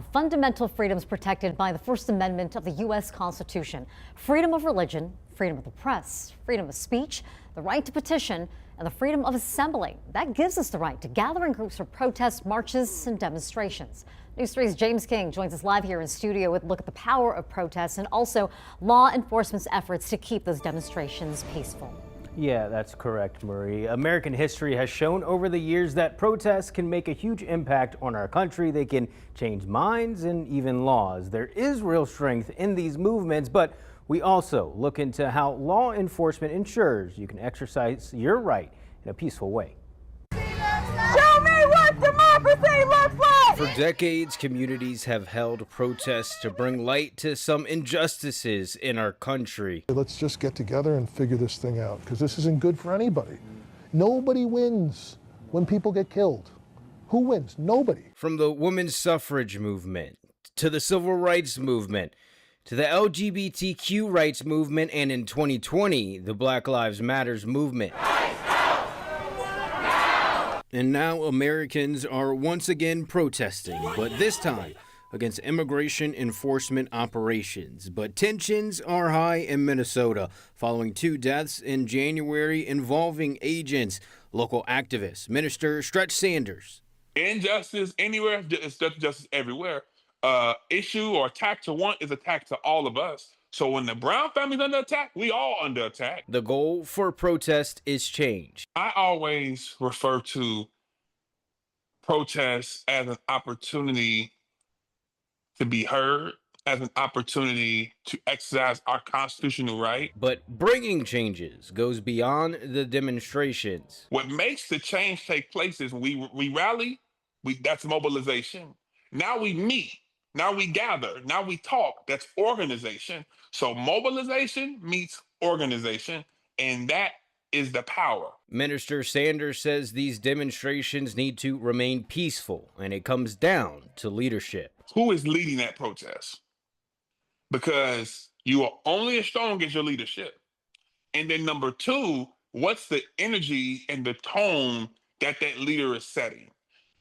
Fundamental freedoms protected by the First Amendment of the U.S. Constitution. Freedom of religion, freedom of the press, freedom of speech, the right to petition, and the freedom of assembly. That gives us the right to gather in groups for protests, marches, and demonstrations. News 3's James King joins us live here in studio with a look at the power of protests and also law enforcement's efforts to keep those demonstrations peaceful. Yeah, that's correct, Marie. American history has shown over the years that protests can make a huge impact on our country. They can change minds and even laws. There is real strength in these movements, but we also look into how law enforcement ensures you can exercise your right in a peaceful way. Show me what democracy looks like! For decades, communities have held protests to bring light to some injustices in our country. Let's just get together and figure this thing out, because this isn't good for anybody. Nobody wins when people get killed. Who wins? Nobody. From the women's suffrage movement, to the civil rights movement, to the LGBTQ rights movement, and in 2020, the Black Lives Matters movement. And now Americans are once again protesting, but this time against immigration enforcement operations. But tensions are high in Minnesota following 2 deaths in January involving agents. Local activist, Minister Stretch Sanders. Injustice anywhere is justice everywhere. Issue or attack to one is attack to all of us. So when the Brown family's under attack, we all under attack. The goal for protest is change. I always refer to protests as an opportunity to be heard, as an opportunity to exercise our constitutional right. But bringing changes goes beyond the demonstrations. What makes the change take place is we rally, that's mobilization. Now we meet. Now we gather, now we talk, that's organization. So mobilization meets organization, and that is the power. Minister Sanders says these demonstrations need to remain peaceful, and it comes down to leadership. Who is leading that protest? Because you are only as strong as your leadership. And then number 2, what's the energy and the tone that leader is setting?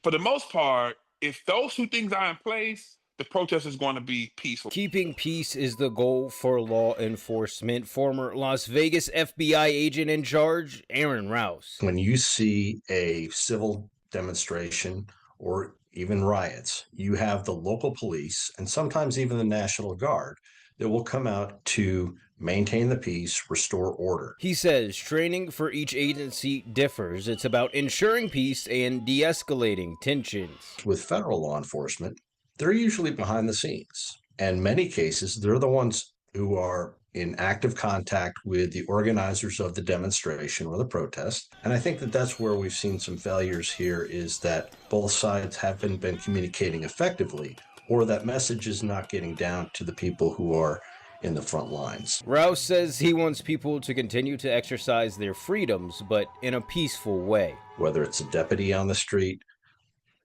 For the most part, if those 2 things are in place, the protest is going to be peaceful. Keeping peace is the goal for law enforcement. Former Las Vegas FBI agent in charge, Aaron Rouse. When you see a civil demonstration or even riots, you have the local police and sometimes even the National Guard that will come out to maintain the peace, restore order. He says training for each agency differs. It's about ensuring peace and de-escalating tensions. With federal law enforcement, they're usually behind the scenes. And in many cases, they're the ones who are in active contact with the organizers of the demonstration or the protest. And I think that that's where we've seen some failures here, is that both sides haven't been communicating effectively, or that message is not getting down to the people who are in the front lines. Rouse says he wants people to continue to exercise their freedoms, but in a peaceful way. Whether it's a deputy on the street,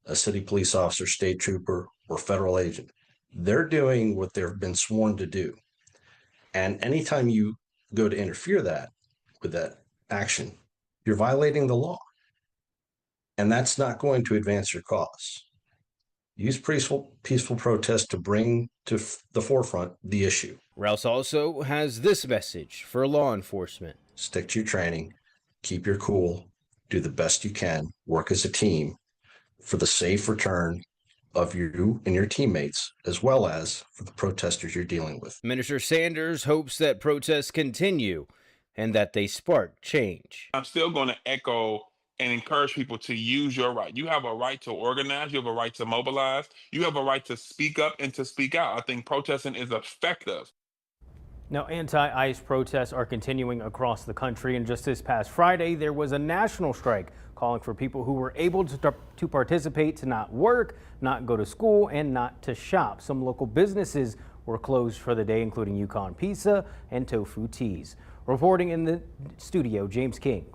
a city police officer, state trooper, or federal agent, they're doing what they've been sworn to do. And anytime you go to interfere with that action, you're violating the law. And that's not going to advance your cause. Use peaceful protest to bring to the forefront the issue. Rouse also has this message for law enforcement. Stick to your training, keep your cool, do the best you can, work as a team for the safe return of you and your teammates, as well as for the protesters you're dealing with. Minister Sanders hopes that protests continue and that they spark change. I'm still going to echo and encourage people to use your right. You have a right to organize. You have a right to mobilize. You have a right to speak up and to speak out. I think protesting is effective. Now, anti-ICE protests are continuing across the country, and just this past Friday, there was a national strike calling for people who were able to participate to not work, not go to school, and not to shop. Some local businesses were closed for the day, including Yukon Pizza and Tofu Teas. Reporting in the studio, James King